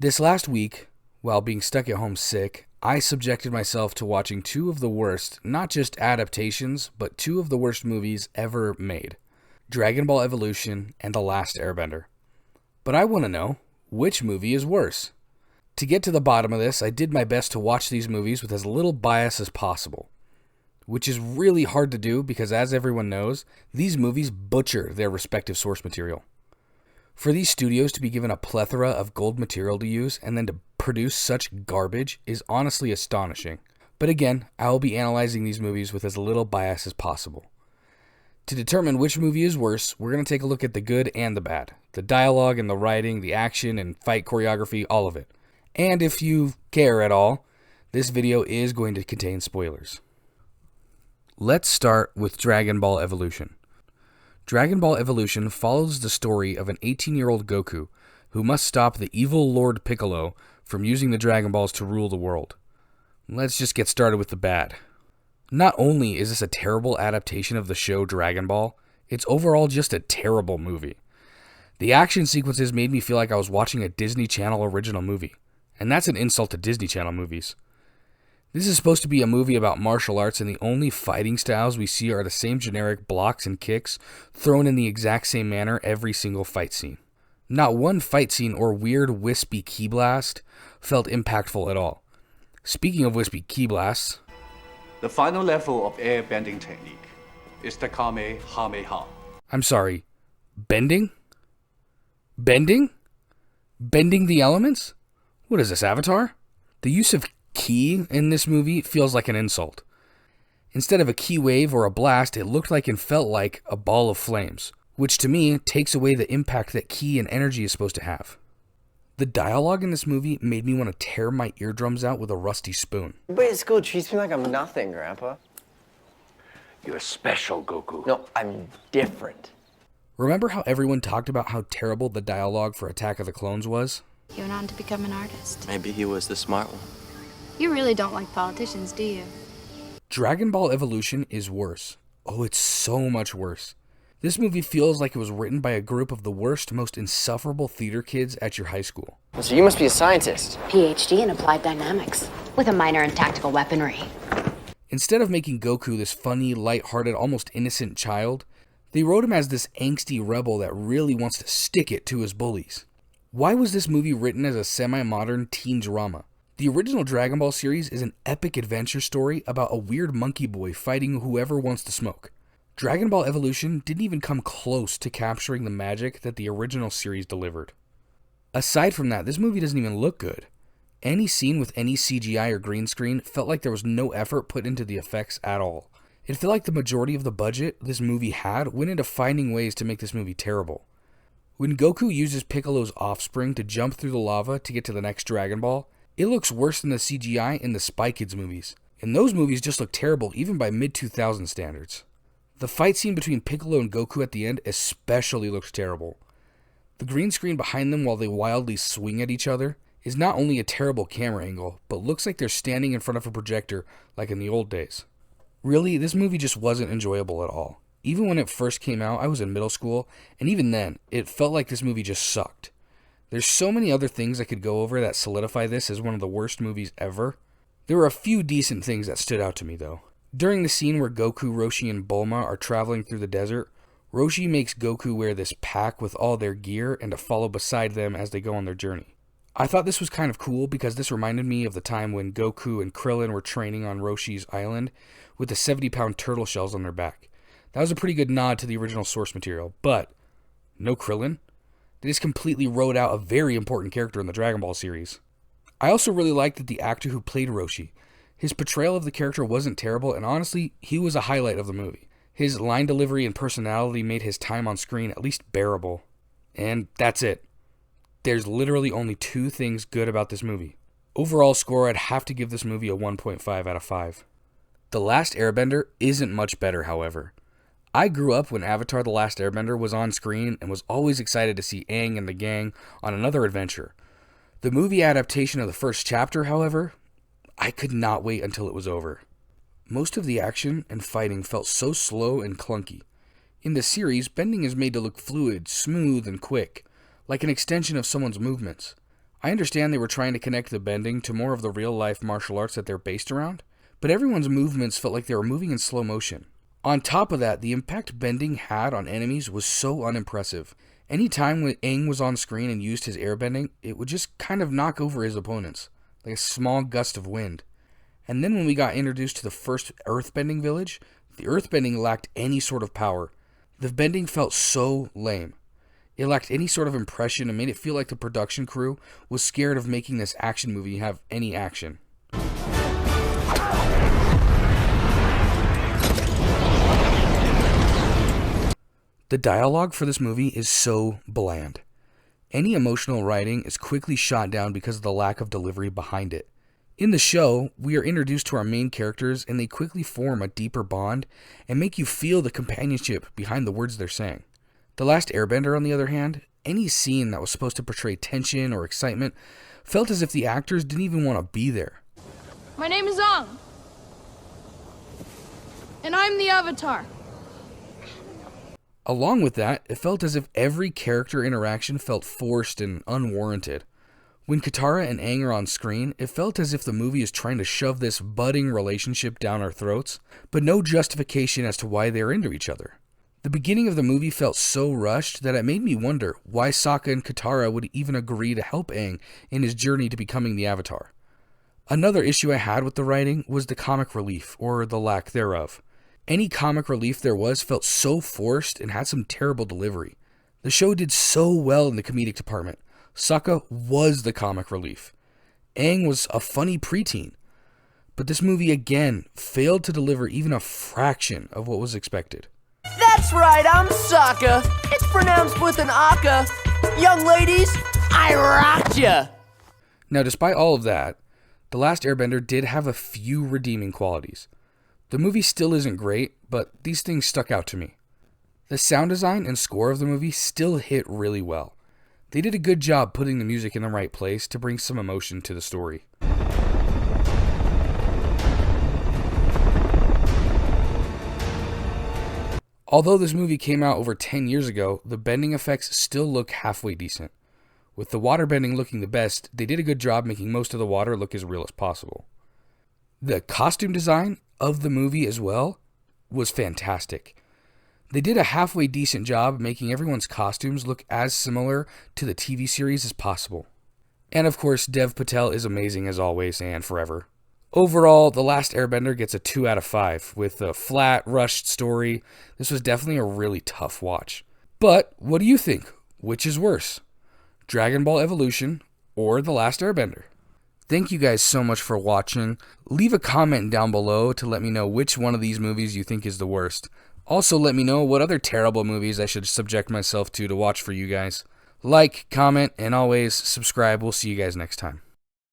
This last week, while being stuck at home sick, I subjected myself to watching two of the worst, not just adaptations, but two of the worst movies ever made. Dragon Ball Evolution and The Last Airbender. But I want to know, which movie is worse? To get to the bottom of this, I did my best to watch these movies with as little bias as possible. Which is really hard to do because, as everyone knows, these movies butcher their respective source material. For these studios to be given a plethora of gold material to use and then to produce such garbage is honestly astonishing. But again, I will be analyzing these movies with as little bias as possible. To determine which movie is worse, we're going to take a look at the good and the bad. The dialogue and the writing, the action and fight choreography, all of it. And if you care at all, this video is going to contain spoilers. Let's start with Dragon Ball Evolution. Dragon Ball Evolution follows the story of an 18-year-old Goku who must stop the evil Lord Piccolo from using the Dragon Balls to rule the world. Let's just get started with the bad. Not only is this a terrible adaptation of the show Dragon Ball, it's overall just a terrible movie. The action sequences made me feel like I was watching a Disney Channel original movie, and that's an insult to Disney Channel movies. This is supposed to be a movie about martial arts, and the only fighting styles we see are the same generic blocks and kicks thrown in the exact same manner every single fight scene. Not one fight scene or weird wispy ki blast felt impactful at all. Speaking of wispy ki blasts, the final level of airbending technique is the Kamehameha. I'm sorry, bending? Bending? Bending the elements? What is this, Avatar? The use of ki in this movie feels like an insult. Instead of a ki wave or a blast, it looked like and felt like a ball of flames, which to me takes away the impact that ki and energy is supposed to have. The dialogue in this movie made me want to tear my eardrums out with a rusty spoon. Everybody at school treats me like I'm nothing, Grandpa. You're special, Goku. No, I'm different. Remember how everyone talked about how terrible the dialogue for Attack of the Clones was? He went on to become an artist. Maybe he was the smart one. You really don't like politicians, do you? Dragon Ball Evolution is worse. Oh, it's so much worse. This movie feels like it was written by a group of the worst, most insufferable theater kids at your high school. So you must be a scientist. PhD in applied dynamics, with a minor in tactical weaponry. Instead of making Goku this funny, lighthearted, almost innocent child, they wrote him as this angsty rebel that really wants to stick it to his bullies. Why was this movie written as a semi-modern teen drama? The original Dragon Ball series is an epic adventure story about a weird monkey boy fighting whoever wants to smoke. Dragon Ball Evolution didn't even come close to capturing the magic that the original series delivered. Aside from that, this movie doesn't even look good. Any scene with any CGI or green screen felt like there was no effort put into the effects at all. It felt like the majority of the budget this movie had went into finding ways to make this movie terrible. When Goku uses Piccolo's offspring to jump through the lava to get to the next Dragon Ball, it looks worse than the CGI in the Spy Kids movies. And those movies just look terrible even by mid-2000 standards. The fight scene between Piccolo and Goku at the end especially looks terrible. The green screen behind them while they wildly swing at each other is not only a terrible camera angle, but looks like they're standing in front of a projector like in the old days. Really, this movie just wasn't enjoyable at all. Even when it first came out, I was in middle school, and even then, it felt like this movie just sucked. There's so many other things I could go over that solidify this as one of the worst movies ever. There were a few decent things that stood out to me though. During the scene where Goku, Roshi, and Bulma are traveling through the desert, Roshi makes Goku wear this pack with all their gear and to follow beside them as they go on their journey. I thought this was kind of cool because this reminded me of the time when Goku and Krillin were training on Roshi's island with the 70-pound turtle shells on their back. That was a pretty good nod to the original source material, but no Krillin? They just completely wrote out a very important character in the Dragon Ball series. I also really liked that the actor who played Roshi, his portrayal of the character wasn't terrible, and honestly, he was a highlight of the movie. His line delivery and personality made his time on screen at least bearable. And that's it. There's literally only two things good about this movie. Overall score, I'd have to give this movie a 1.5 out of 5. The Last Airbender isn't much better, however. I grew up when Avatar: The Last Airbender was on screen and was always excited to see Aang and the gang on another adventure. The movie adaptation of the first chapter, however, I could not wait until it was over. Most of the action and fighting felt so slow and clunky. In the series, bending is made to look fluid, smooth, and quick, like an extension of someone's movements. I understand they were trying to connect the bending to more of the real-life martial arts that they're based around, but everyone's movements felt like they were moving in slow motion. On top of that, the impact bending had on enemies was so unimpressive. Any time when Aang was on screen and used his airbending, it would just kind of knock over his opponents, like a small gust of wind. And then when we got introduced to the first earthbending village, the earthbending lacked any sort of power. The bending felt so lame. It lacked any sort of impression and made it feel like the production crew was scared of making this action movie have any action. The dialogue for this movie is so bland. Any emotional writing is quickly shot down because of the lack of delivery behind it. In the show, we are introduced to our main characters and they quickly form a deeper bond and make you feel the companionship behind the words they're saying. The Last Airbender, on the other hand, any scene that was supposed to portray tension or excitement felt as if the actors didn't even want to be there. My name is Aang. And I'm the Avatar. Along with that, it felt as if every character interaction felt forced and unwarranted. When Katara and Aang are on screen, it felt as if the movie is trying to shove this budding relationship down our throats, but no justification as to why they're into each other. The beginning of the movie felt so rushed that it made me wonder why Sokka and Katara would even agree to help Aang in his journey to becoming the Avatar. Another issue I had with the writing was the comic relief, or the lack thereof. Any comic relief there was felt so forced and had some terrible delivery. The show did so well in the comedic department. Sokka was the comic relief. Aang was a funny preteen. But this movie again failed to deliver even a fraction of what was expected. That's right, I'm Sokka. It's pronounced with an aka. Young ladies, I rocked ya. Now, despite all of that, The Last Airbender did have a few redeeming qualities. The movie still isn't great, but these things stuck out to me. The sound design and score of the movie still hit really well. They did a good job putting the music in the right place to bring some emotion to the story. Although this movie came out over 10 years ago, the bending effects still look halfway decent. With the water bending looking the best, they did a good job making most of the water look as real as possible. The costume design of the movie as well was fantastic. They did a halfway decent job making everyone's costumes look as similar to the TV series as possible. And of course, Dev Patel is amazing as always and forever. Overall, The Last Airbender gets a 2 out of 5. With a flat, rushed story, this was definitely a really tough watch. But what do you think? Which is worse? Dragon Ball Evolution or The Last Airbender? Thank you guys so much for watching. Leave a comment down below to let me know which one of these movies you think is the worst. Also, let me know what other terrible movies I should subject myself to watch for you guys. Like, comment, and always subscribe. We'll see you guys next time.